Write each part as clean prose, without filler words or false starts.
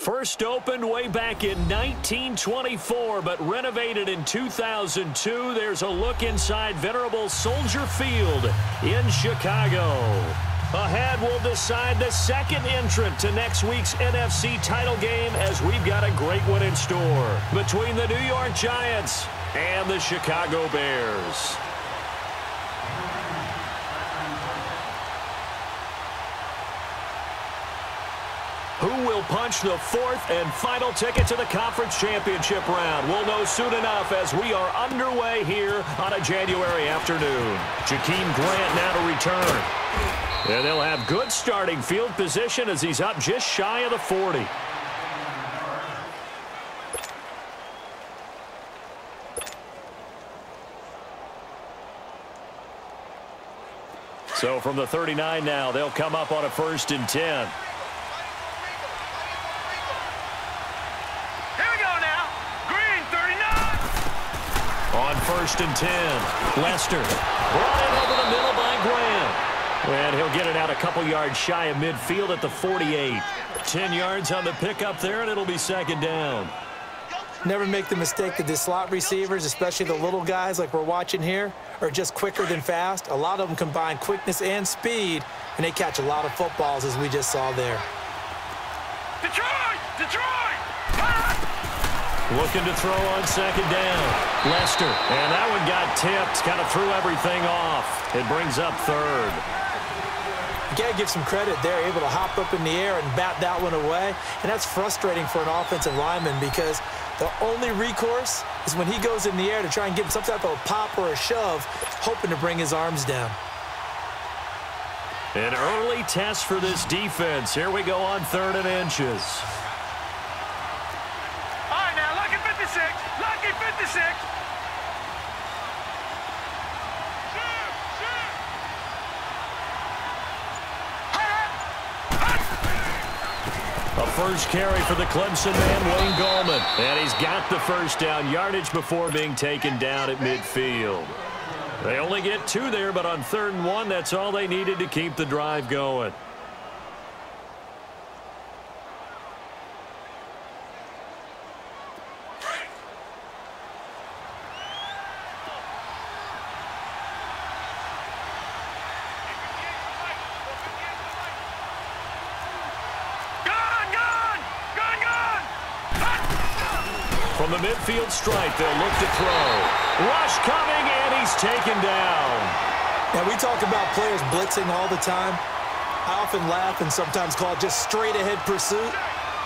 First opened way back in 1924, but renovated in 2002. There's a look inside venerable Soldier Field in Chicago. Ahead, we'll decide the second entrant to next week's NFC title game as we've got a great one in store between the New York Giants and the Chicago Bears. Who will punch the fourth and final ticket to the conference championship round? We'll know soon enough as we are underway here on a January afternoon. Jakeem Grant now to return. And they'll have good starting field position as he's up just shy of the 40. So from the 39 now, they'll come up on a 1st and 10. On 1st and 10, Lester brought in over the middle by Grant. And he'll get it out a couple yards shy of midfield at the 48. 10 yards on the pickup there, and it'll be 2nd down. Never make the mistake that the slot receivers, especially the little guys like we're watching here, are just quicker than fast. A lot of them combine quickness and speed, and they catch a lot of footballs, as we just saw there. Detroit! Detroit! Looking to throw on 2nd down. Lester. And that one got tipped. Kind of threw everything off. It brings up 3rd. You got to give some credit. They're able to hop up in the air and bat that one away. And that's frustrating for an offensive lineman because the only recourse is when he goes in the air to try and give him some type of a pop or a shove, hoping to bring his arms down. An early test for this defense. Here we go on 3rd and inches. Lucky 56. A first carry for the Clemson man, Wayne Gallman. And he's got the 1st down yardage before being taken down at midfield. They only get 2 there, but on 3rd and 1, that's all they needed to keep the drive going. From the midfield stripe, they'll look to throw. Rush coming, and he's taken down. Now, we talk about players blitzing all the time. I often laugh and sometimes call it just straight-ahead pursuit.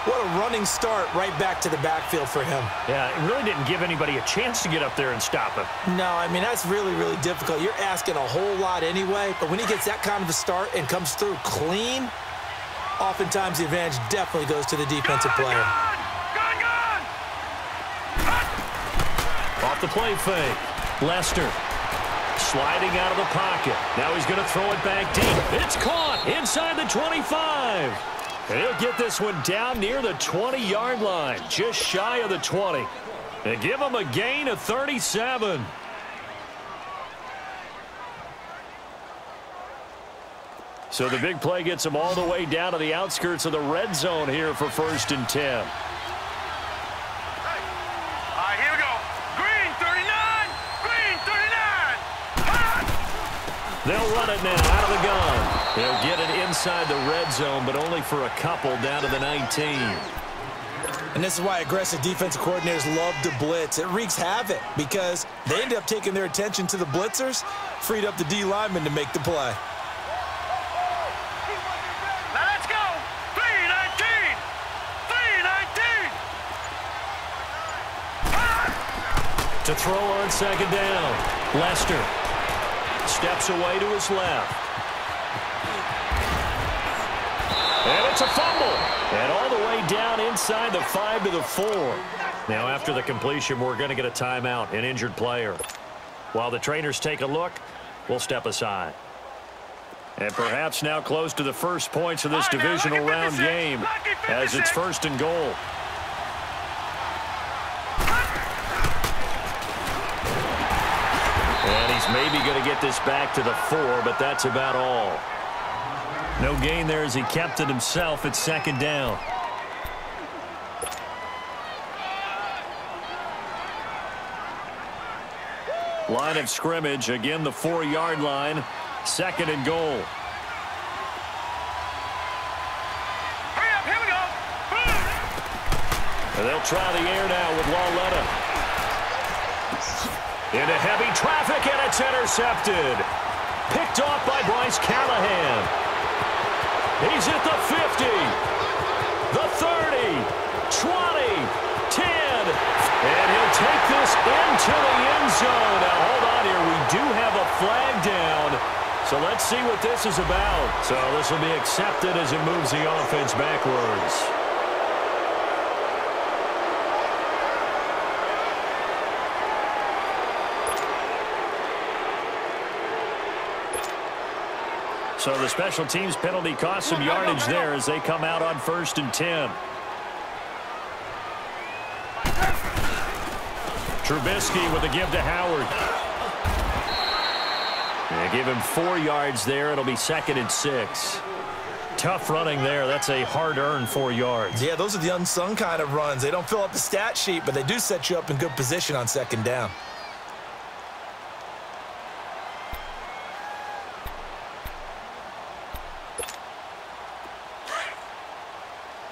What a running start right back to the backfield for him. Yeah, it really didn't give anybody a chance to get up there and stop him. No, I mean, that's really, really difficult. You're asking a whole lot anyway, but when he gets that kind of a start and comes through clean, oftentimes the advantage definitely goes to the defensive player. Off the play fake. Lester sliding out of the pocket. Now he's going to throw it back deep. It's caught inside the 25. And he'll get this one down near the 20-yard line, just shy of the 20. And give him a gain of 37. So the big play gets him all the way down to the outskirts of the red zone here for 1st and 10. They'll run it now out of the gun. They'll get it inside the red zone, but only for a couple down to the 19. And this is why aggressive defensive coordinators love to blitz. It wreaks havoc because they end up taking their attention to the blitzers, freed up the D lineman to make the play. Now let's go. 3-19. 3-19. To throw on 2nd down. Lester steps away to his left. And it's a fumble. And all the way down inside the 5 to the 4. Now after the completion, we're going to get a timeout, an injured player. While the trainers take a look, we'll step aside. And perhaps now close to the first points of this divisional round game as it's 1st and goal. And he's maybe going to get this back to the 4, but that's about all. No gain there as he kept it himself at 2nd down. Line of scrimmage, again the 4-yard line. 2nd and goal. Hurry up, here we go. Boom. And they'll try the air now with Lauletta. Into heavy traffic, and it's intercepted. Picked off by Bryce Callahan. He's at the 50, the 30, 20, 10, and he'll take this into the end zone. Now, hold on here. We do have a flag down, so let's see what this is about. So this will be accepted as it moves the offense backwards. So the special teams penalty cost some yardage there as they come out on 1st and 10. Trubisky with a give to Howard. They give him 4 yards there. It'll be 2nd and 6. Tough running there. That's a hard-earned 4 yards. Yeah, those are the unsung kind of runs. They don't fill up the stat sheet, but they do set you up in good position on 2nd down.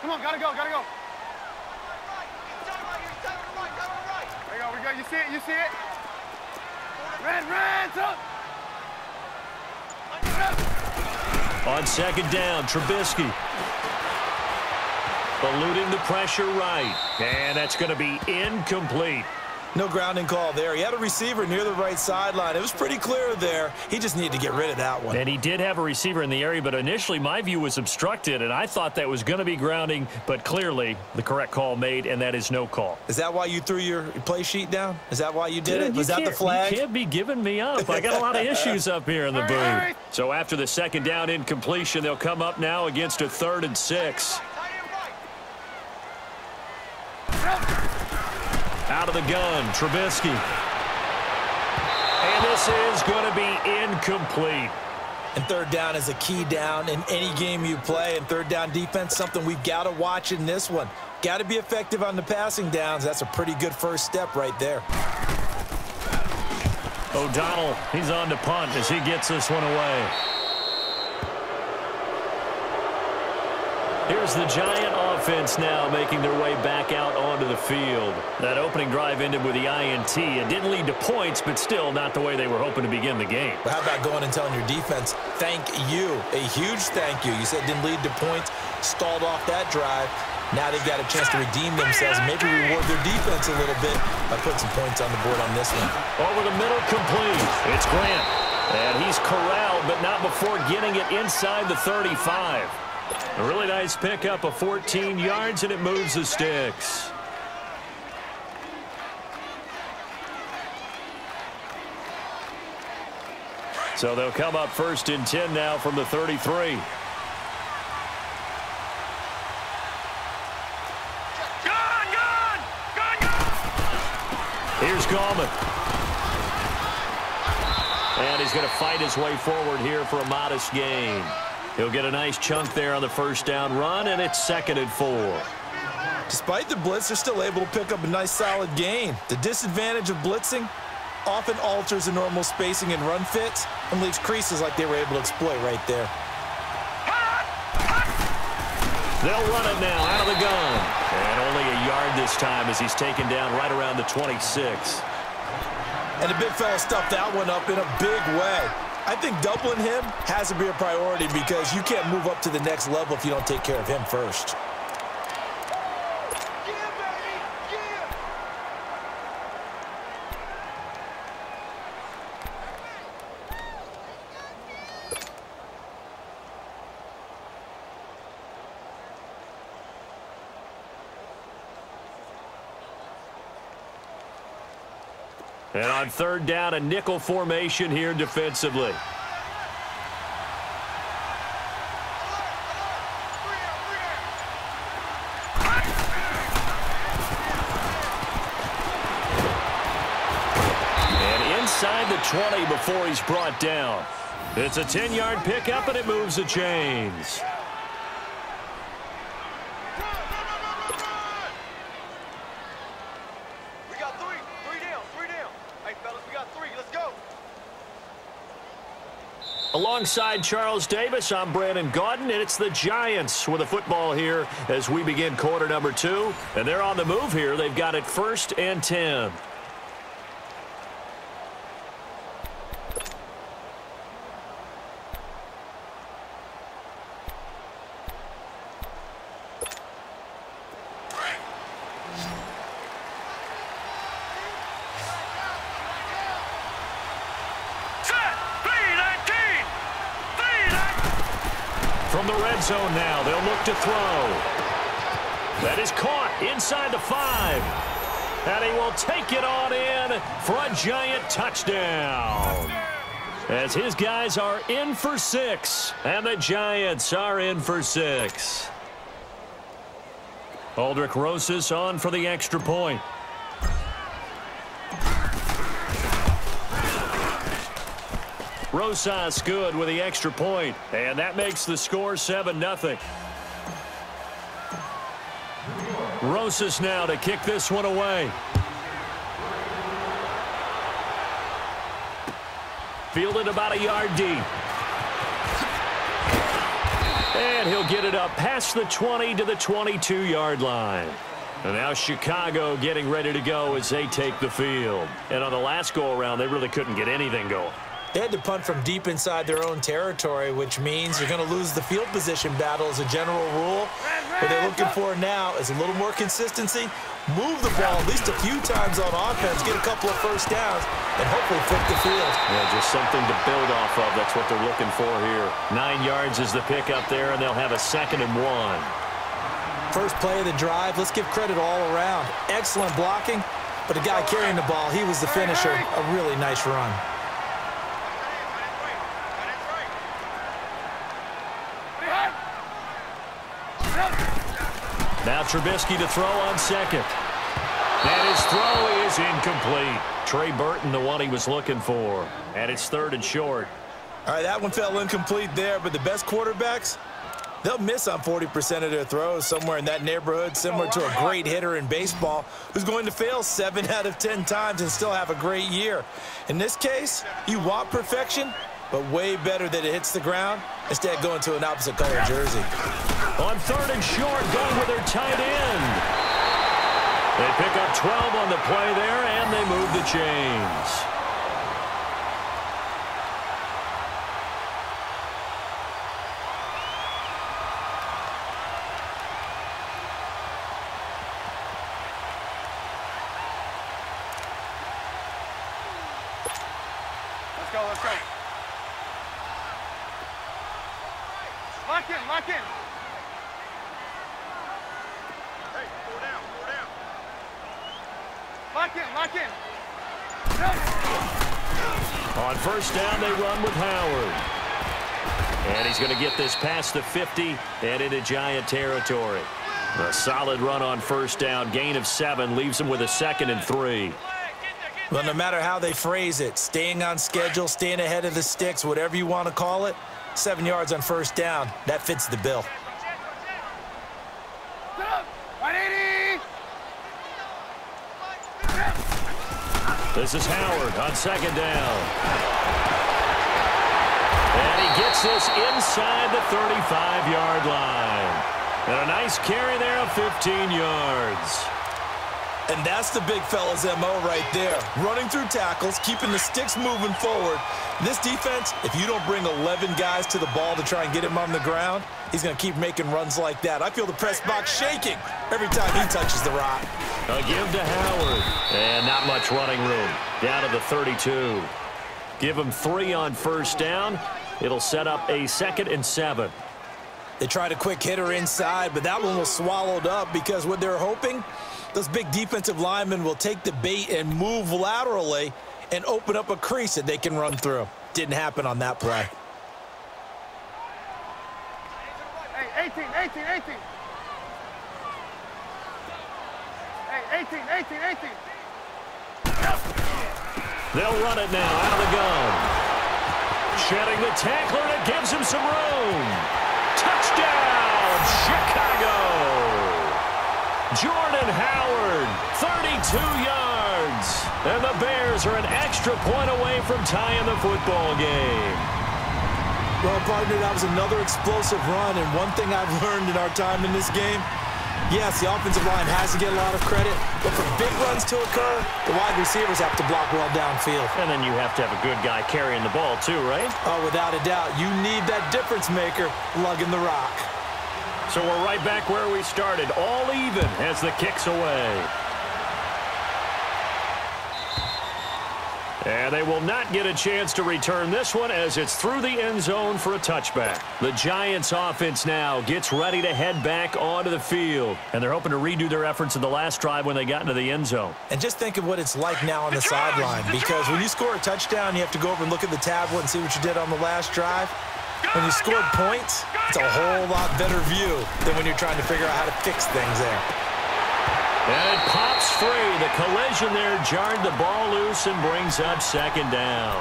Come on, gotta go, gotta go. There you go, we go. You see it, you see it? Red, up. On 2nd down, Trubisky. Eluding the pressure right. And that's going to be incomplete. No grounding call there. He had a receiver near the right sideline. It was pretty clear there. He just needed to get rid of that one. And he did have a receiver in the area, but initially my view was obstructed, and I thought that was going to be grounding, but clearly the correct call made, and that is no call. Is that why you threw your play sheet down? Is that why you did it? Was that the flag? You can't be giving me up. I got a lot of issues up here in the booth. So after the 2nd down incompletion, they'll come up now against a 3rd and 6. Out of the gun, Trubisky. And this is going to be incomplete. And 3rd down is a key down in any game you play. And 3rd down defense, something we've got to watch in this one. Got to be effective on the passing downs. That's a pretty good first step right there. O'Donnell, he's on to punt as he gets this one away. Here's the Giant offense now making their way back out onto the field. That opening drive ended with the INT. It didn't lead to points, but still not the way they were hoping to begin the game. Well, how about going and telling your defense, thank you, a huge thank you. You said it didn't lead to points, stalled off that drive. Now they've got a chance to redeem themselves and maybe reward their defense a little bit by putting some points on the board on this one. Over the middle, complete. It's Grant. And he's corralled, but not before getting it inside the 35. A really nice pickup of 14 yards, and it moves the sticks. So they'll come up 1st and 10 now from the 33. Here's Gallman. And he's going to fight his way forward here for a modest gain. He'll get a nice chunk there on the 1st down run, and it's 2nd and 4. Despite the blitz, they're still able to pick up a nice solid gain. The disadvantage of blitzing often alters the normal spacing and run fits and leaves creases like they were able to exploit right there. They'll run it now out of the gun. And only a yard this time as he's taken down right around the 26. And the big fella stuffed that one up in a big way. I think doubling him has to be a priority because you can't move up to the next level if you don't take care of him first. And on 3rd down, a nickel formation here defensively. And inside the 20 before he's brought down. It's a 10-yard pickup, and it moves the chains. We got three down. Hey, fellas, we got 3. Let's go. Alongside Charles Davis, I'm Brandon Gaudin, and it's the Giants with the football here as we begin quarter number 2. And they're on the move here. They've got it 1st and 10. From the red zone now, they'll look to throw. That is caught inside the 5. And he will take it on in for a Giant touchdown. As his guys are in for 6, and the Giants are in for 6. Aldrich Rosas on for the extra point. Rosas good with the extra point, and that makes the score 7-0. Rosas now to kick this one away. Fielded about a yard deep. And he'll get it up past the 20 to the 22-yard line. And now Chicago getting ready to go as they take the field. And on the last go-around, they really couldn't get anything going. They had to punt from deep inside their own territory, which means you're going to lose the field position battle as a general rule. What they're looking for now is a little more consistency, move the ball at least a few times on offense, get a couple of first downs, and hopefully flip the field. Yeah, just something to build off of. That's what they're looking for here. 9 yards is the pick up there, and they'll have a 2nd and 1. First play of the drive, let's give credit all around. Excellent blocking, but the guy carrying the ball, he was the finisher. A really nice run. Now Trubisky to throw on 2nd. And his throw is incomplete. Trey Burton, the one he was looking for. And it's 3rd and short. All right, that one fell incomplete there, but the best quarterbacks, they'll miss on 40% of their throws, somewhere in that neighborhood, similar to a great hitter in baseball who's going to fail 7 out of 10 times and still have a great year. In this case, you want perfection, but way better that it hits the ground instead of going to an opposite color jersey. On 3rd and short, going with their tight end. They pick up 12 on the play there, and they move the chains. Let's go, let's go. Lock in, lock in. Hey, four down, four down. Lock in, lock in. On 1st down, they run with Howard. And he's going to get this past the 50 and into Giant territory. A solid run on 1st down, gain of 7, leaves him with a 2nd and 3. Well, no matter how they phrase it, staying on schedule, staying ahead of the sticks, whatever you want to call it, 7 yards on 1st down, that fits the bill. 180. This is Howard on 2nd down. And he gets this inside the 35-yard line. And a nice carry there of 15 yards. And that's the big fella's MO right there. Running through tackles, keeping the sticks moving forward. This defense, if you don't bring 11 guys to the ball to try and get him on the ground, he's going to keep making runs like that. I feel the press box shaking every time he touches the rock. A give to Howard. And not much running room. Down to the 32. Give him 3 on 1st down. It'll set up a 2nd and 7. They tried a quick hitter inside, but that one was swallowed up because what they're hoping, those big defensive linemen will take the bait and move laterally and open up a crease that they can run through. Didn't happen on that play. Hey, 18, 18, 18. Hey, 18, 18, 18. They'll run it now out of the gun. Shedding the tackler, and it gives him some room. Touchdown, Chicago. Jordan Howard, 32 yards. And the Bears are an extra point away from tying the football game. Well, partner, that was another explosive run, and one thing I've learned in our time in this game, yes, the offensive line has to get a lot of credit, but for big runs to occur, the wide receivers have to block well downfield. And then you have to have a good guy carrying the ball too, right? Oh, without a doubt. You need that difference maker lugging the rock. So we're right back where we started, all even as the kick's away. And they will not get a chance to return this one as it's through the end zone for a touchback. The Giants offense now gets ready to head back onto the field. And they're hoping to redo their efforts in the last drive when they got into the end zone. And just think of what it's like now on the sideline, because when you score a touchdown, you have to go over and look at the tablet and see what you did on the last drive. When you scored points, it's a whole lot better view than when you're trying to figure out how to fix things there. And it pops free. The collision there jarred the ball loose and brings up second down.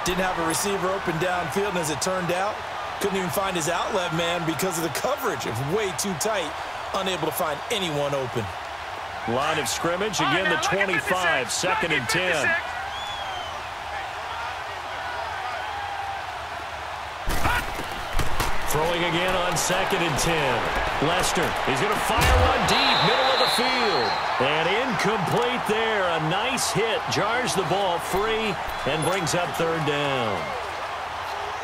Didn't have a receiver open downfield, and as it turned out, couldn't even find his outlet man because of the coverage. It was way too tight, unable to find anyone open. Line of scrimmage, again the 25, second and 10. Throwing again on second and 10. Lester is going to fire one deep, middle of the field. And incomplete there. A nice hit. Jars the ball free and brings up third down.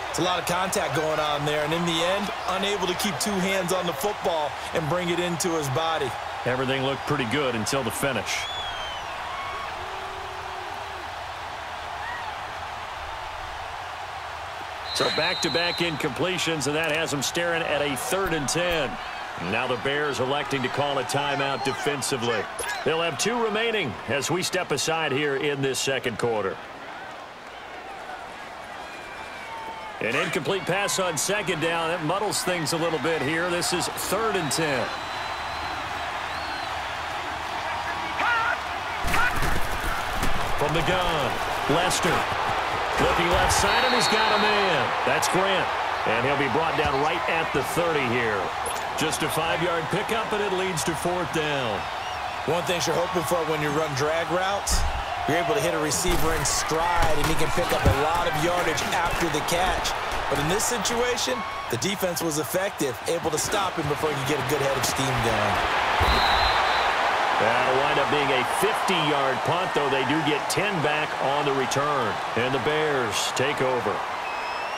It's a lot of contact going on there. And in the end, unable to keep two hands on the football and bring it into his body. Everything looked pretty good until the finish. So back-to-back incompletions, and that has them staring at a third and 10. Now the Bears electing to call a timeout defensively. They'll have 2 remaining as we step aside here in this second quarter. An incomplete pass on second down. That muddles things a little bit here. This is third and 10. From the gun, Lester. Looking left side, and he's got a man. That's Grant. And he'll be brought down right at the 30 here. Just a 5-yard pickup, and it leads to fourth down. One thing you're hoping for when you run drag routes, you're able to hit a receiver in stride, and he can pick up a lot of yardage after the catch. But in this situation, the defense was effective, able to stop him before he could get a good head of steam going. That'll wind up being a 50-yard punt, though they do get 10 back on the return. And the Bears take over.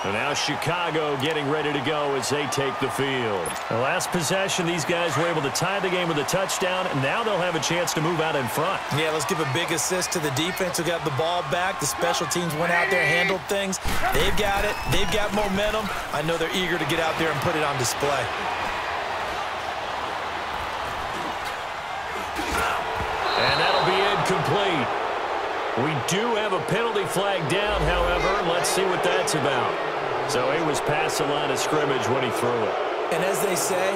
And now Chicago getting ready to go as they take the field. The last possession, these guys were able to tie the game with a touchdown, and now they'll have a chance to move out in front. Yeah, let's give a big assist to the defense who got the ball back. The special teams went out there, handled things. They've got it. They've got momentum. I know they're eager to get out there and put it on display. And that'll be incomplete. We do have a penalty flag down, however. Let's see what that's about. So he was past the line of scrimmage when he threw it. And as they say,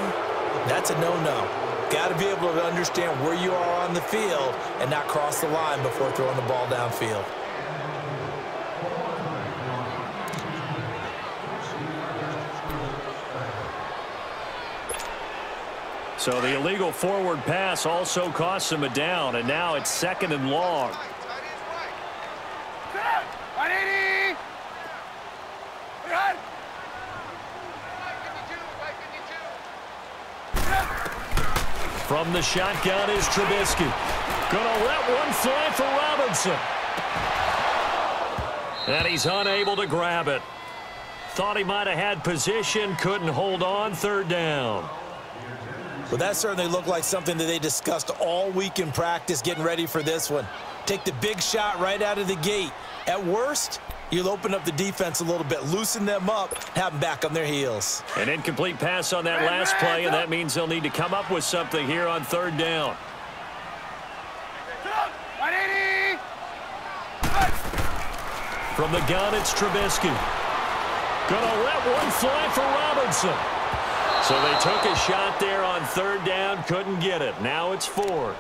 that's a no-no. Got to be able to understand where you are on the field and not cross the line before throwing the ball downfield. So the illegal forward pass also costs him a down, and now it's second and long. From the shotgun is Trubisky. Gonna let one fly for Robinson. And he's unable to grab it. Thought he might have had position, couldn't hold on, third down. Well, that certainly looked like something that they discussed all week in practice getting ready for this one. Take the big shot right out of the gate. At worst, you'll open up the defense a little bit, loosen them up, have them back on their heels. An incomplete pass on that last play, and that means they'll need to come up with something here on third down. From the gun, it's Trubisky. Gonna let one fly for Robinson. So they took a shot there on third down, couldn't get it. Now it's fourth.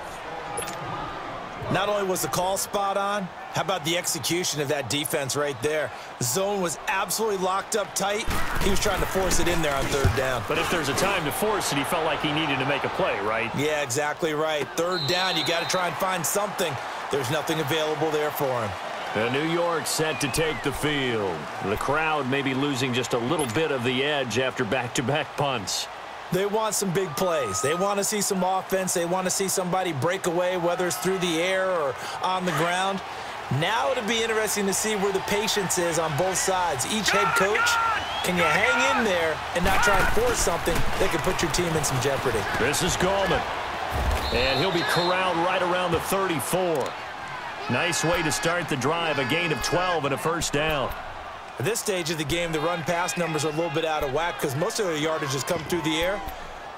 Not only was the call spot on, how about the execution of that defense right there? The zone was absolutely locked up tight. He was trying to force it in there on third down. But if there's a time to force it, he felt like he needed to make a play, right? Yeah, exactly right. Third down, you got to try and find something. There's nothing available there for him. And New York set to take the field. The crowd may be losing just a little bit of the edge after back-to-back punts. They want some big plays. They want to see some offense. They want to see somebody break away, whether it's through the air or on the ground. Now it'll be interesting to see where the patience is on both sides. Each head coach, can you hang in there and not try and force something that could put your team in some jeopardy? This is Gallman. And he'll be corralled right around the 34. Nice way to start the drive, a gain of 12 and a first down. At this stage of the game, the run-pass numbers are a little bit out of whack because most of the yardage has come through the air.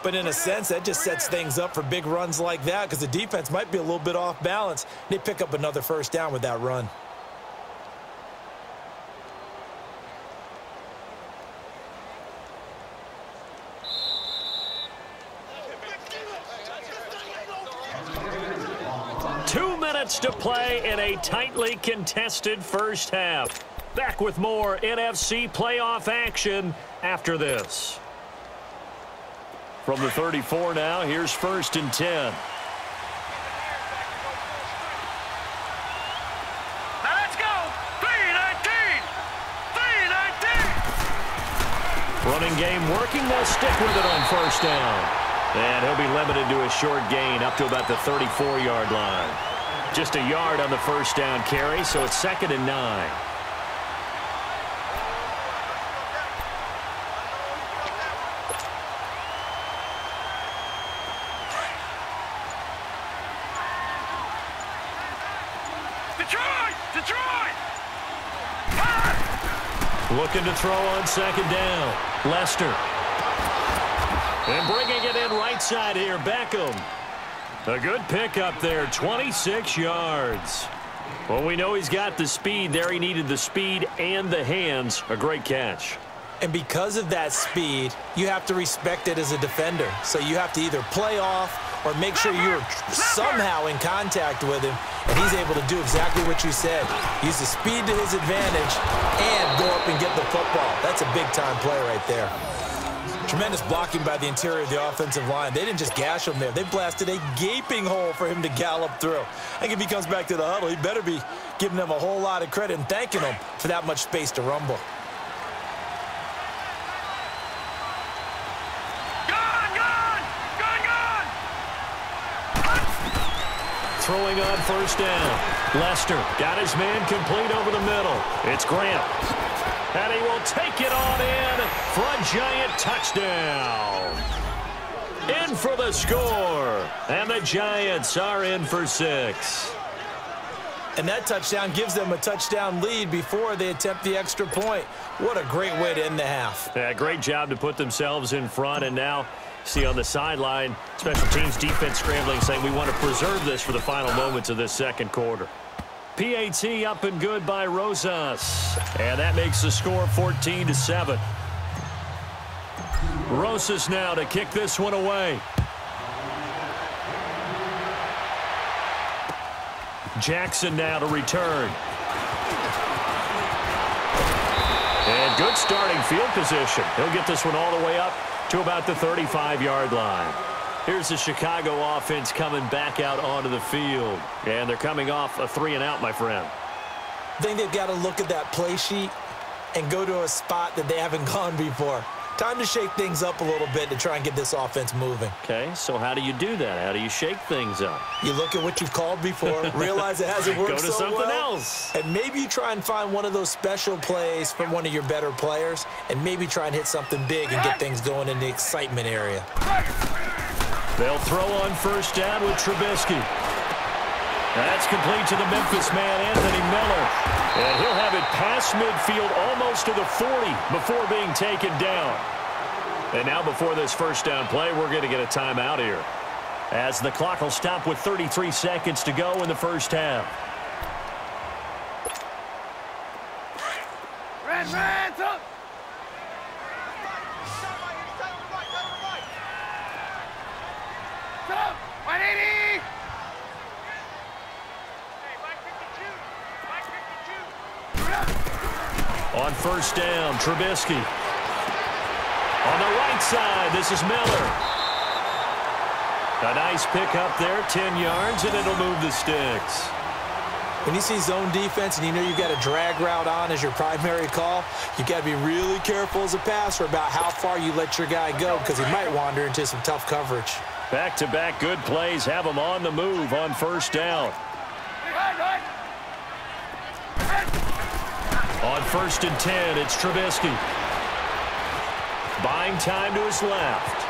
But in a sense, that just sets things up for big runs like that because the defense might be a little bit off balance. They pick up another first down with that run. To play in a tightly contested first half. Back with more NFC playoff action after this. From the 34 now, here's 1st and 10. Now let's go. 3-19. 3-19. Running game working. They'll stick with it on first down. And he'll be limited to a short gain up to about the 34-yard line. Just a yard on the first down carry, so it's 2nd and 9. Detroit! Detroit! Looking to throw on 2nd down. Lester. And bringing it in right side here, Beckham. A good pickup there, 26 yards. Well, we know he's got the speed there. He needed the speed and the hands. A great catch. And because of that speed, you have to respect it as a defender. So you have to either play off or make sure you're somehow in contact with him. And he's able to do exactly what you said. Use the speed to his advantage and go up and get the football. That's a big-time play right there. Tremendous blocking by the interior of the offensive line. They didn't just gash him there. They blasted a gaping hole for him to gallop through. I think if he comes back to the huddle, he better be giving them a whole lot of credit and thanking them for that much space to rumble. Throwing on first down. Lester got his man complete over the middle. It's Grant. And he will take it on in for a giant touchdown. In for the score. And the Giants are in for 6. And that touchdown gives them a touchdown lead before they attempt the extra point. What a great way to end the half. Yeah, great job to put themselves in front. And now, see on the sideline, special teams defense scrambling, saying we want to preserve this for the final moments of this second quarter. PAT up and good by Rosas. And that makes the score 14-7. Rosas now to kick this one away. Jackson now to return. And good starting field position. He'll get this one all the way up to about the 35-yard line. Here's the Chicago offense coming back out onto the field. And they're coming off a 3-and-out, my friend. I think they've got to look at that play sheet and go to a spot that they haven't gone before. Time to shake things up a little bit to try and get this offense moving. Okay, so how do you do that? How do you shake things up? You look at what you've called before, realize it hasn't worked so well. Go to something else. And maybe you try and find one of those special plays from one of your better players, and maybe try and hit something big and get things going in the excitement area. They'll throw on first down with Trubisky. That's complete to the Memphis man, Anthony Miller. And he'll have it past midfield almost to the 40 before being taken down. And now before this first down play, we're going to get a timeout here, as the clock will stop with 33 seconds to go in the first half. Reds up! Up! 180! On first down, Trubisky. On the right side, this is Miller. A nice pick up there, 10 yards, and it'll move the sticks. When you see zone defense and you know you've got a drag route on as your primary call, you've got to be really careful as a passer about how far you let your guy go because he might wander into some tough coverage. Back-to-back good plays have him on the move on first down. On 1st and 10, it's Trubisky. Buying time to his left.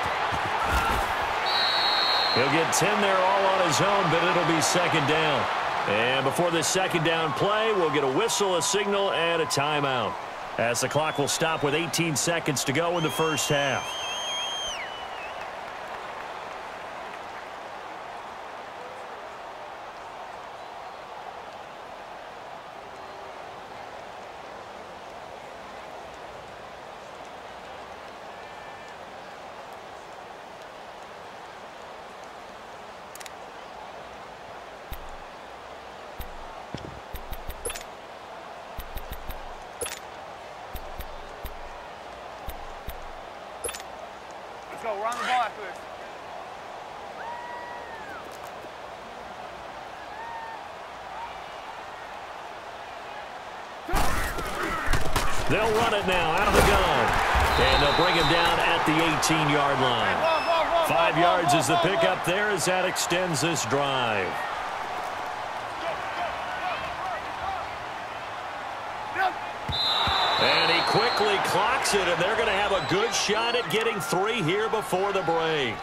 He'll get 10 there all on his own, but it'll be second down. And before this second down play, we'll get a whistle, a signal, and a timeout, as the clock will stop with 18 seconds to go in the first half. Let's go. We're on the ball after this. They'll run it now out of the gun. And they'll bring him down at the 18-yard line. 5 yards is the pickup there as that extends this drive. And he quickly clocks it, and they're going to have a good shot at getting 3 here before the break.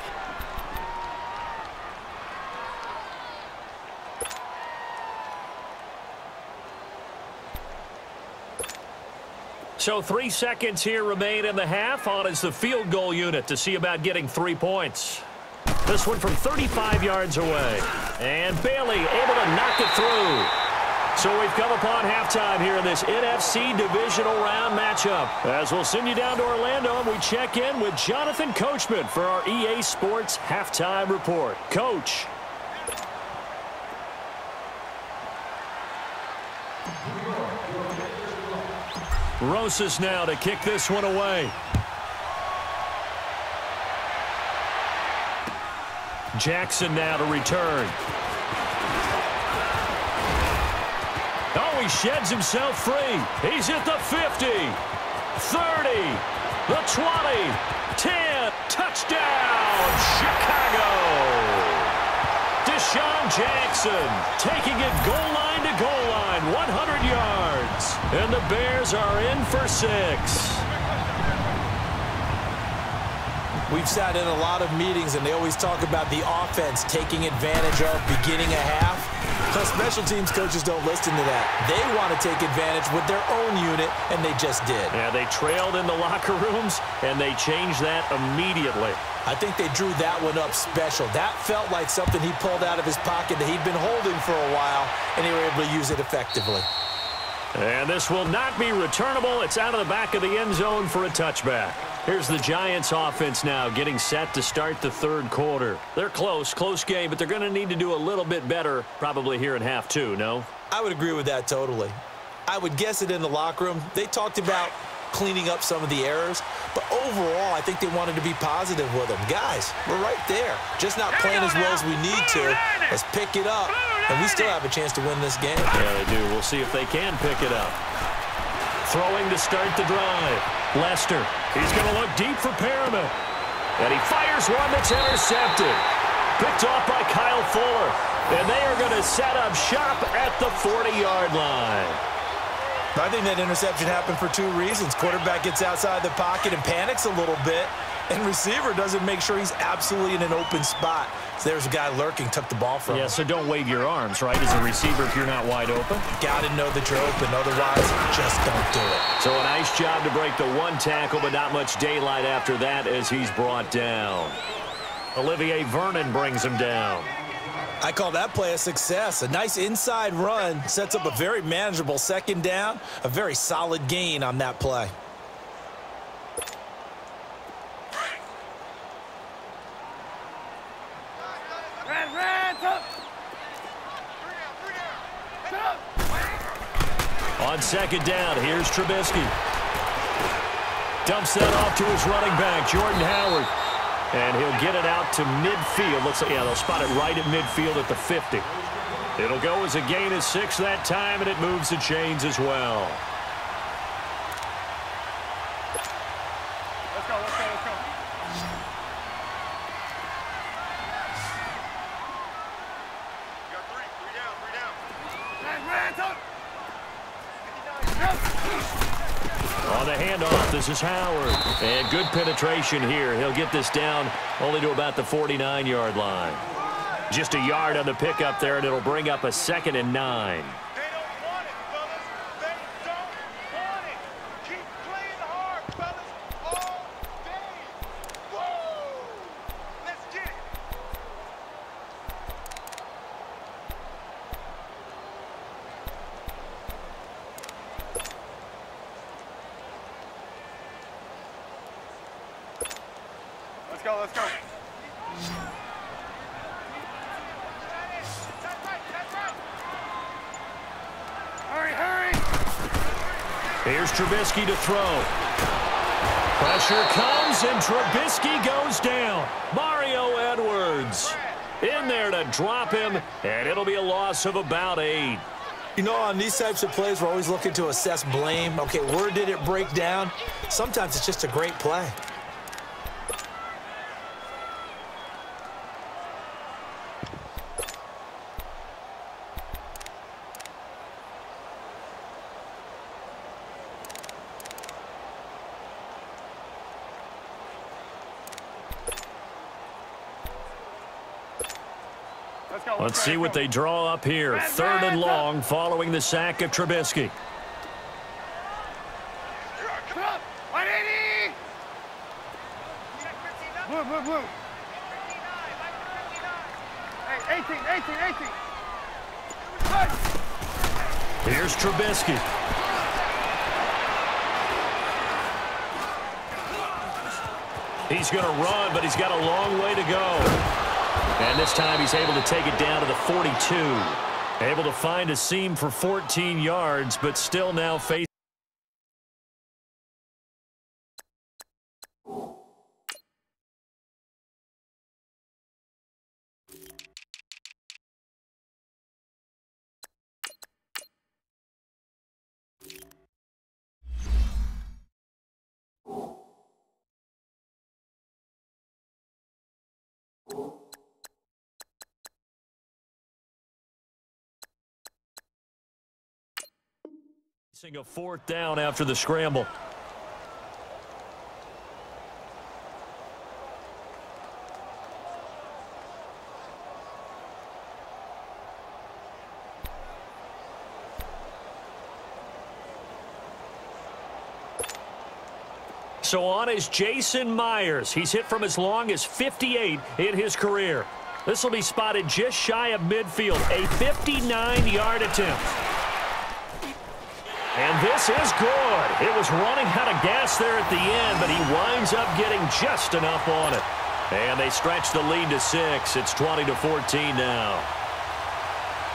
So 3 seconds here remain in the half. On is the field goal unit to see about getting 3 points. This one from 35 yards away. And Bailey able to knock it through. So we've come upon halftime here in this NFC Divisional Round matchup. As we'll send you down to Orlando, and we check in with Jonathan Coachman for our EA Sports Halftime Report. Coach. Rosas now to kick this one away. Jackson now to return. Oh, he sheds himself free. He's at the 50, 30, the 20, 10. Touchdown, Chicago. Deshaun Jackson taking it goal line to goal line, 100 yards. And the Bears are in for 6. We've sat in a lot of meetings, and they always talk about the offense taking advantage of beginning a half. Plus, special teams coaches don't listen to that. They want to take advantage with their own unit, and they just did. Yeah, they trailed in the locker rooms, and they changed that immediately. I think they drew that one up special. That felt like something he pulled out of his pocket that he'd been holding for a while, and they were able to use it effectively. And this will not be returnable. It's out of the back of the end zone for a touchback. Here's the Giants offense now getting set to start the third quarter. They're close game, but they're going to need to do a little bit better probably here in half 2, no? I would agree with that totally. I would guess it in the locker room. They talked about cleaning up some of the errors, but overall, I think they wanted to be positive with them. Guys, we're right there. Just not playing as well as we need to. Let's pick it up, and we still have a chance to win this game. Yeah, they do. We'll see if they can pick it up. Throwing to start the drive. Lester, he's going to look deep for Perriman. And he fires one that's intercepted. Picked off by Kyle Fuller. And they are going to set up shop at the 40-yard line. I think that interception happened for 2 reasons. Quarterback gets outside the pocket and panics a little bit, and receiver doesn't make sure he's absolutely in an open spot. So there's a guy lurking, took the ball from him. Yeah, so don't wave your arms, right, as a receiver if you're not wide open. Got to know that you're open, otherwise just don't do it. So a nice job to break the 1 tackle, but not much daylight after that as he's brought down. Olivier Vernon brings him down. I call that play a success. A nice inside run sets up a very manageable second down, a very solid gain on that play. On second down, here's Trubisky. Dumps that off to his running back, Jordan Howard. And he'll get it out to midfield. Looks like, yeah, they'll spot it right at midfield at the 50. It'll go as a gain of 6 that time, and it moves the chains as well. Let's go, let's go, let's go. You got three down. Rand, up. On the handoff, this is Howard. And good penetration here. He'll get this down only to about the 49-yard line. Just a yard on the pickup there, and it'll bring up a 2nd and 9. They don't want it, fellas. They don't want it. Keep playing hard, fellas, all day. Woo! Let's get it. Let's go, let's go. Hurry! Here's Trubisky to throw. Pressure comes, and Trubisky goes down. Mario Edwards in there to drop him, and it'll be a loss of about 8. You know, on these types of plays, we're always looking to assess blame. Okay, where did it break down? Sometimes it's just a great play. Let's see what they draw up here. 3rd and long following the sack of Trubisky. Blue. Hey, 18. Here's Trubisky. He's going to run, but he's got a long way to go. And this time he's able to take it down to the 42. Able to find a seam for 14 yards, but still now facing. A 4th down after the scramble. So on is Jason Myers. He's hit from as long as 58 in his career. This will be spotted just shy of midfield. A 59-yard attempt. And this is good. It was running out of gas there at the end, but he winds up getting just enough on it. And they stretch the lead to 6. It's 20-14 now.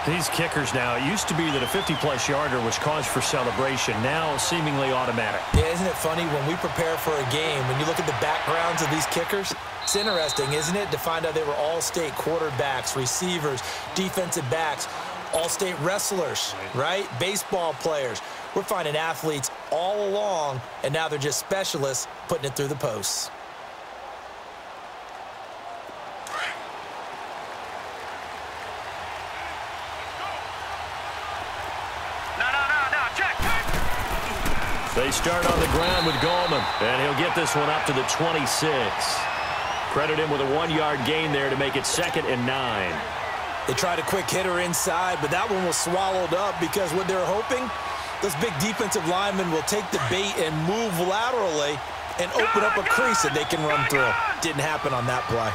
These kickers now, it used to be that a 50-plus yarder was cause for celebration. Now seemingly automatic. Yeah, isn't it funny when we prepare for a game, when you look at the backgrounds of these kickers, it's interesting, isn't it, to find out they were all-state quarterbacks, receivers, defensive backs, all-state wrestlers, right? Baseball players. We're finding athletes all along, and now they're just specialists putting it through the posts. They start on the ground with Gallman, and he'll get this one up to the 26. Credit him with a 1-yard gain there to make it 2nd and 9. They tried a quick hitter inside, but that one was swallowed up because what they're hoping, those big defensive linemen will take the bait and move laterally and open up a crease that they can run through. Didn't happen on that play.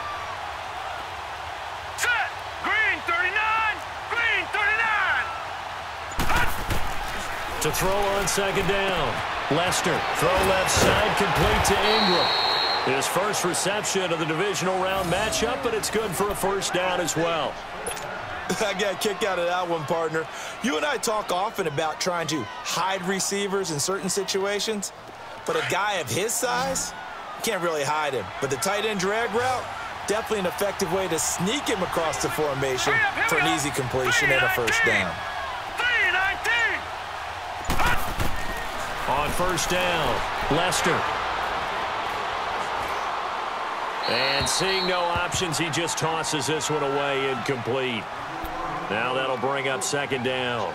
Set! Green 39! Green 39! To throw on 2nd down. Lester, throw left side, complete to Ingram. His first reception of the divisional round matchup, but it's good for a 1st down as well. I got a kick out of that one, partner. You and I talk often about trying to hide receivers in certain situations, but a guy of his size, you can't really hide him. But the tight end drag route, definitely an effective way to sneak him across the formation for an easy completion and a first down. On first down, Lester. And seeing no options, he just tosses this one away, incomplete. Now that'll bring up second down.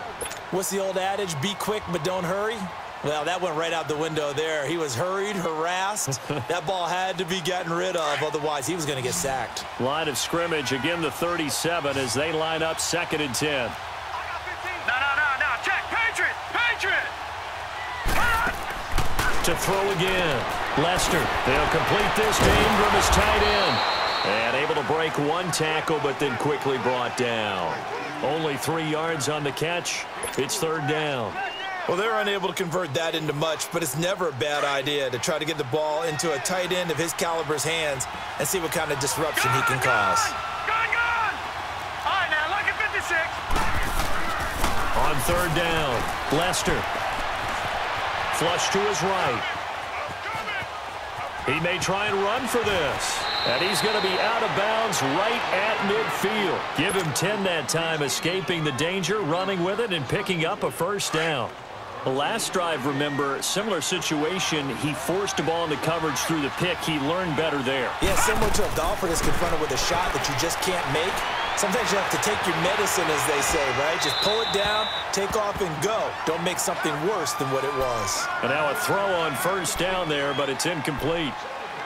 What's the old adage? Be quick, but don't hurry. Well, that went right out the window there. He was hurried, harassed. That ball had to be gotten rid of, otherwise he was going to get sacked. Line of scrimmage, again the 37 as they line up 2nd and 10. No. Check. Patriot. To throw again. Lester. They'll complete this to Ingram as tight end. And able to break one tackle, but then quickly brought down. Only 3 yards on the catch. It's 3rd down. Well, they're unable to convert that into much, but it's never a bad idea to try to get the ball into a tight end of his caliber's hands and see what kind of disruption he can cause. Gone! All right, now, look at 56. On 3rd down, Lester. Flush to his right. He may try and run for this. And he's going to be out of bounds right at midfield. Give him 10 that time, escaping the danger, running with it, and picking up a first down. The last drive, remember, similar situation. He forced the ball into coverage through the pick. He learned better there. Yeah, similar to a golfer that's confronted with a shot that you just can't make. Sometimes you have to take your medicine, as they say, right? Just pull it down, take off, and go. Don't make something worse than what it was. And now a throw on first down there, but it's incomplete.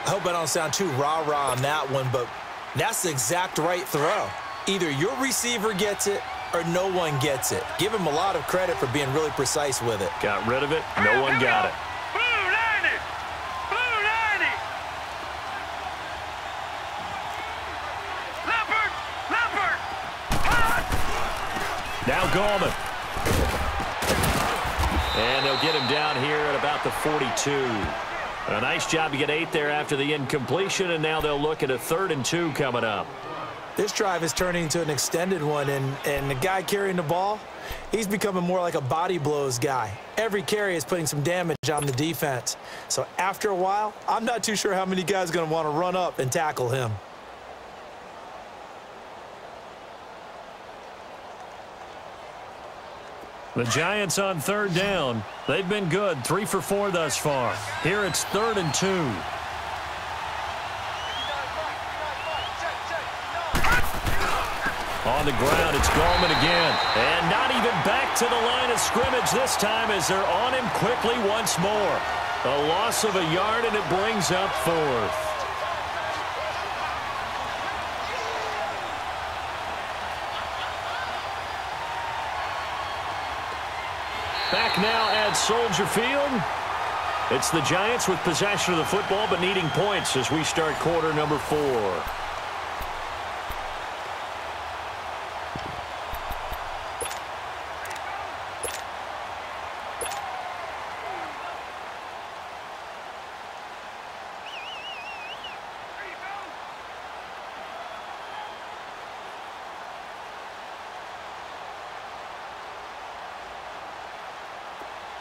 I hope I don't sound too rah-rah on that one, but that's the exact right throw. Either your receiver gets it or no one gets it. Give him a lot of credit for being really precise with it. Got rid of it. No one got it. Blue 90. Leopard. Now Gallman. And they'll get him down here at about the 42. A nice job to get 8 there after the incompletion, and now they'll look at a 3rd and 2 coming up. This drive is turning into an extended one, and the guy carrying the ball, he's becoming more like a body blows guy. Every carry is putting some damage on the defense. So after a while, I'm not too sure how many guys are going to want to run up and tackle him. The Giants on 3rd down. They've been good, 3 for 4 thus far. Here it's 3rd and 2. On the ground, it's Gallman again. And not even back to the line of scrimmage this time as they're on him quickly once more. A loss of a yard, and it brings up 4th. Back now at Soldier Field. It's the Giants with possession of the football but needing points as we start quarter number 4.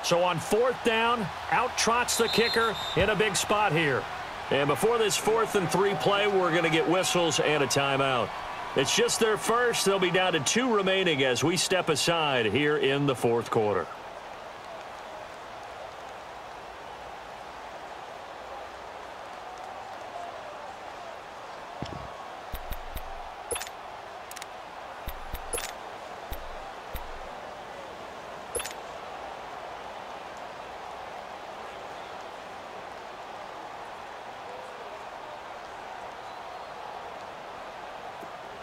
So on 4th down, out trots the kicker in a big spot here. And before this 4th and 3 play, we're going to get whistles and a timeout. It's just their first. They'll be down to 2 remaining as we step aside here in the 4th quarter.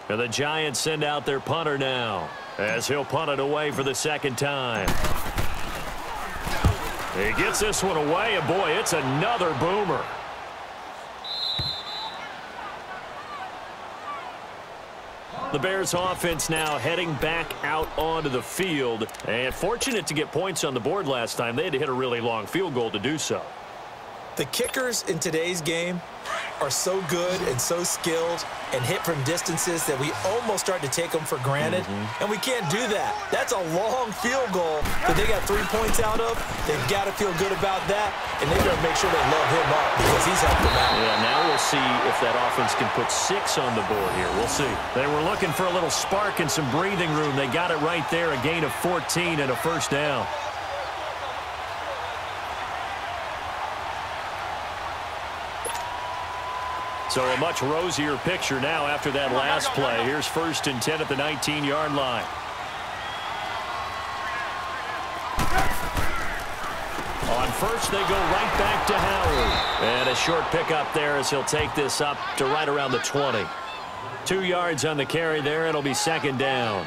And the Giants send out their punter now as he'll punt it away for the 2nd time. He gets this one away, and boy, it's another boomer. The Bears offense now heading back out onto the field, and fortunate to get points on the board last time. They had to hit a really long field goal to do so. The kickers in today's game are so good and so skilled and hit from distances that we almost start to take them for granted, and we can't do that. That's a long field goal that they got 3 points out of. They've got to feel good about that, and they got to make sure they load him up because he's helped them out. Yeah, now we'll see if that offense can put 6 on the board here. We'll see. They were looking for a little spark and some breathing room. They got it right there, a gain of 14 and a first down. So a much rosier picture now after that last play. Here's 1st and 10 at the 19-yard line. On first, they go right back to Howard. And a short pickup there as he'll take this up to right around the 20. 2 yards on the carry there. It'll be 2nd down.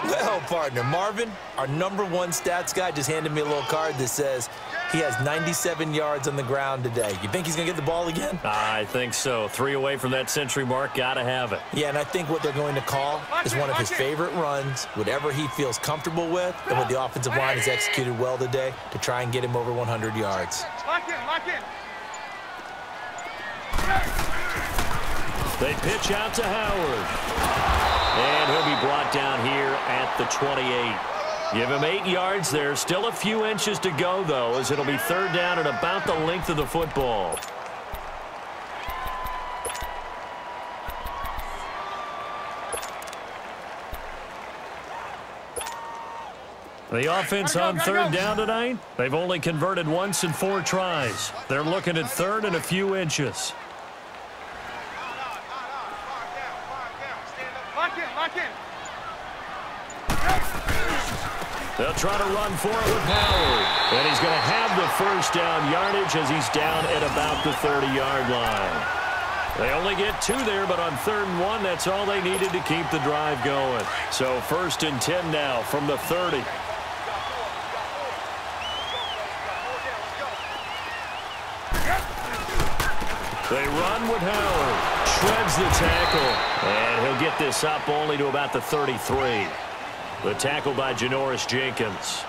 Well, partner, Marvin, our #1 stats guy, just handed me a little card that says he has 97 yards on the ground today. You think he's going to get the ball again? I think so. 3 away from that century mark. Got to have it. Yeah, and I think what they're going to call is one of his favorite runs, whatever he feels comfortable with, and what the offensive line has executed well today to try and get him over 100 yards. Lock in, lock in. They pitch out to Howard. And he'll be brought down here at the 28. Give him 8 yards there. Still a few inches to go, though, as it'll be 3rd down at about the length of the football. The offense on 3rd down tonight, they've only converted once in 4 tries. They're looking at 3rd and a few inches. They'll try to run for it with Howard. And he's going to have the 1st down yardage as he's down at about the 30-yard line. They only get 2 there, but on 3rd and 1, that's all they needed to keep the drive going. So 1st and 10 now from the 30. They run with Howard. Shreds the tackle. And he'll get this up only to about the 33. The tackle by Janoris Jenkins.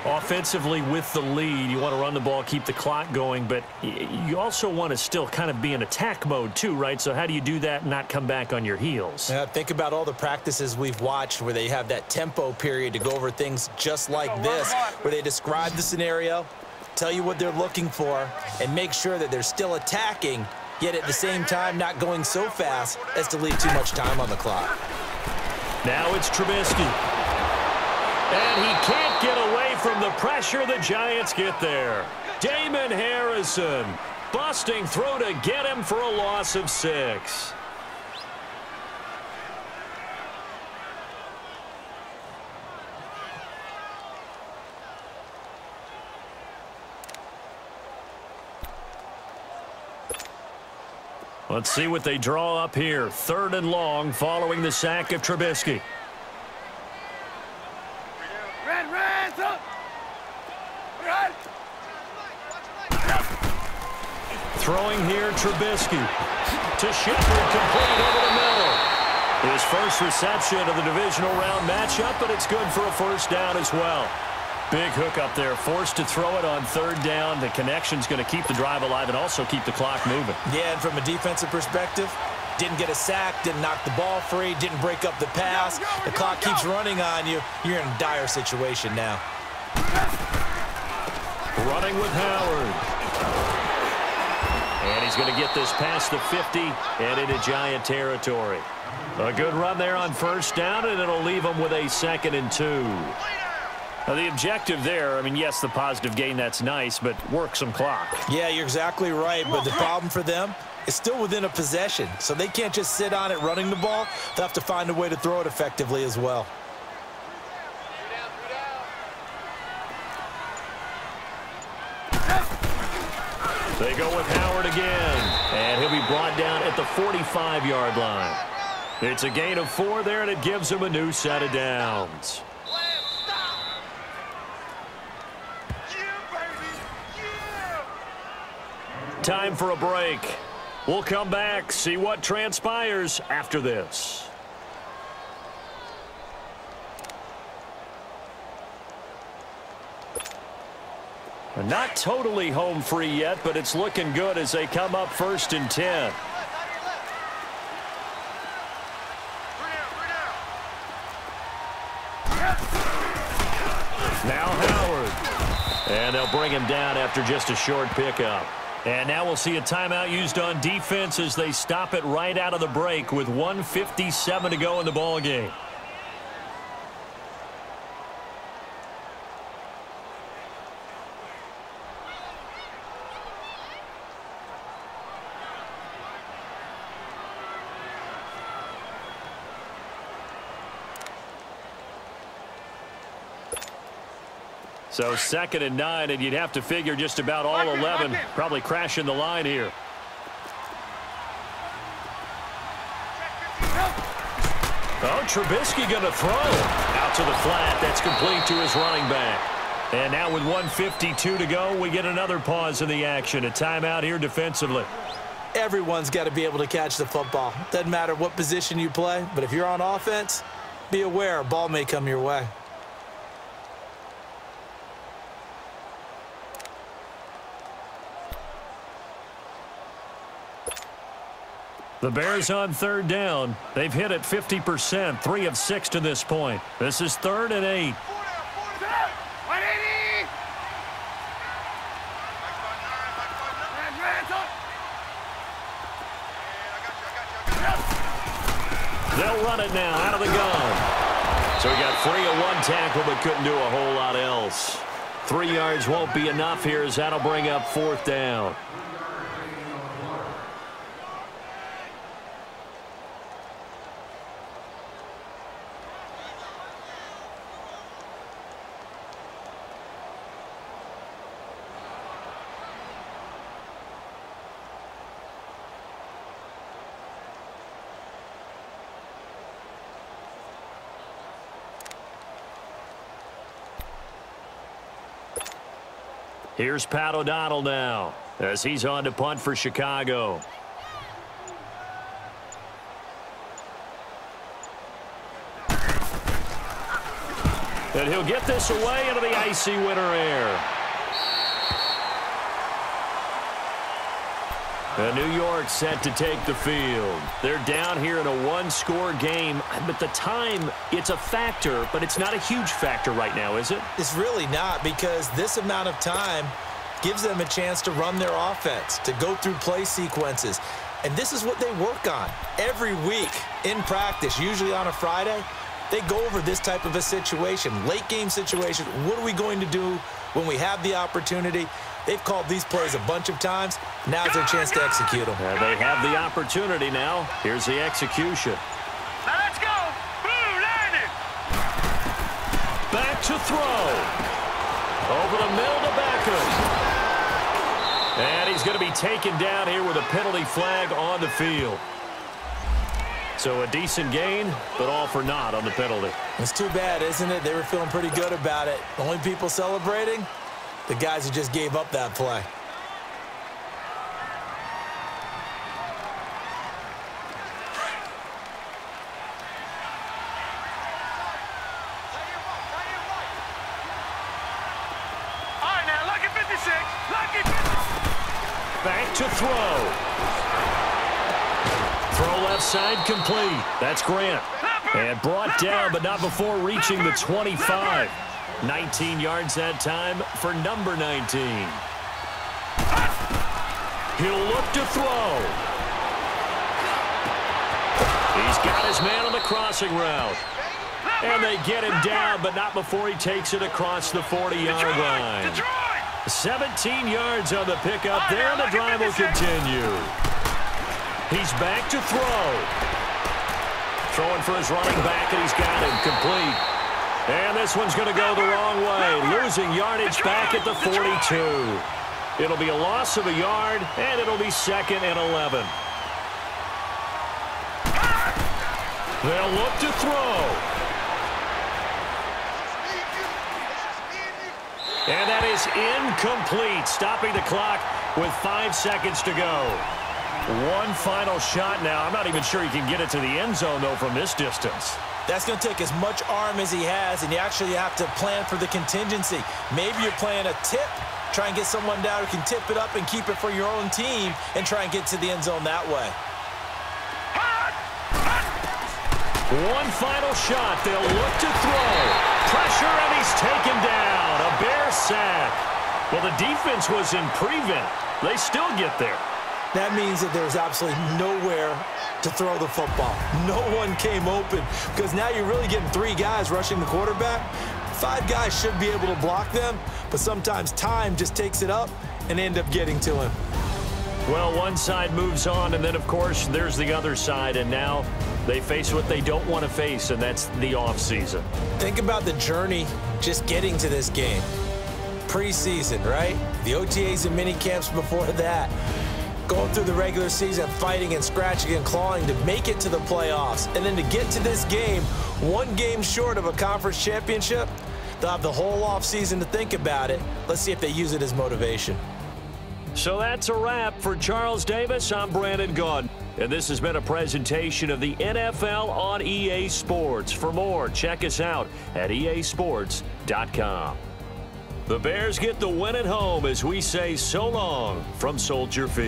Offensively with the lead, you want to run the ball, keep the clock going, but you also want to still kind of be in attack mode too, right? So how do you do that and not come back on your heels? Yeah, think about all the practices we've watched where they have that tempo period to go over things just like this, where they describe the scenario, tell you what they're looking for, and make sure that they're still attacking, yet at the same time not going so fast as to leave too much time on the clock. Now it's Trubisky. And he can't get away from the pressure. The Giants get there. Damon Harrison busting through to get him for a loss of 6. Let's see what they draw up here. 3rd and long following the sack of Trubisky. Throwing here, Trubisky to Shepard, complete over the middle. His first reception of the divisional round matchup, but it's good for a 1st down as well. Big hook up there, forced to throw it on 3rd down. The connection's going to keep the drive alive and also keep the clock moving. Yeah, and from a defensive perspective, didn't get a sack, didn't knock the ball free, didn't break up the pass. The clock keeps running on you. You're in a dire situation now. Running with Howard. And he's going to get this past the 50 and into Giant territory. A good run there on 1st down, and it'll leave them with a 2nd and 2. Now, the objective there, I mean, yes, the positive gain, that's nice, but work some clock. Yeah, you're exactly right, but the problem for them is still within a possession, so they can't just sit on it running the ball. They'll have to find a way to throw it effectively as well. They go with Howard again, and he'll be brought down at the 45-yard line. It's a gain of 4 there, and it gives him a new set of downs. Time for a break. We'll come back, see what transpires after this. Not totally home free yet, but it's looking good as they come up 1st and 10. Now Howard. And they'll bring him down after just a short pickup. And now we'll see a timeout used on defense as they stop it right out of the break with 1:57 to go in the ballgame. So 2nd and 9, and you'd have to figure just about all 11 probably crashing the line here. Oh, Trubisky going to throw. Out to the flat. That's complete to his running back. And now with 1:52 to go, we get another pause in the action. A timeout here defensively. Everyone's got to be able to catch the football. Doesn't matter what position you play, but if you're on offense, be aware a ball may come your way. The Bears on 3rd down. They've hit it 50%, 3 of 6 to this point. This is 3rd and 8. They'll run it now out of the gun. So he got free of 1 tackle but couldn't do a whole lot else. 3 yards won't be enough here as that'll bring up 4th down. Here's Pat O'Donnell now as he's on to punt for Chicago. And he'll get this away into the icy winter air. And New York set to take the field. They're down here in a 1-score game, but the time, it's a factor, but it's not a huge factor right now, is it? It's really not, because this amount of time gives them a chance to run their offense, to go through play sequences. And this is what they work on every week in practice, usually on a Friday. They go over this type of a situation, late game situation. What are we going to do when we have the opportunity? They've called these plays a bunch of times. Now's their chance to execute them. They have the opportunity now. Here's the execution. Now let's go. Blue landed. Back to throw. Over the middle to Beckham. And he's going to be taken down here with a penalty flag on the field. So a decent gain, but all for naught on the penalty. It's too bad, isn't it? They were feeling pretty good about it. The only people celebrating, the guys who just gave up that play. All right, now, lucky 56. Lucky 56. Back to throw. Throw left side complete. That's Grant. And brought down, but not before reaching the 25. 19 yards that time for number 19. He'll look to throw. He's got his man on the crossing route. And they get him down, but not before he takes it across the 40-yard line. 17 yards on the pickup there, and the drive will continue. He's back to throw. Throwing for his running back, and he's got him complete. And this one's going to go the wrong way, losing yardage back at the 42. It'll be a loss of a yard, and it'll be 2nd and 11. They'll look to throw. And that is incomplete, stopping the clock with 5 seconds to go. One final shot now. I'm not even sure he can get it to the end zone, though, from this distance. That's going to take as much arm as he has, and you actually have to plan for the contingency. Maybe you're playing a tip Try and get someone down who can tip it up and keep it for your own team and try and get to the end zone that way. One final shot. They'll look to throw. Pressure, and he's taken down. A Bear sack. Well, the defense was in prevent. They still get there. That means that there's absolutely nowhere to throw the football. No one came open because now you're really getting 3 guys rushing the quarterback. 5 guys should be able to block them, but sometimes time just takes it up and end up getting to him. Well, one side moves on, and then, of course, there's the other side, and now they face what they don't want to face, and that's the offseason. Think about the journey just getting to this game. Preseason, right? The OTAs and mini camps before that. Going through the regular season, fighting and scratching and clawing to make it to the playoffs. And then to get to this game, 1 game short of a conference championship, they'll have the whole offseason to think about it. Let's see if they use it as motivation. So that's a wrap for Charles Davis. I'm Brandon Gaudin, and this has been a presentation of the NFL on EA Sports. For more, check us out at easports.com. The Bears get the win at home as we say so long from Soldier Field.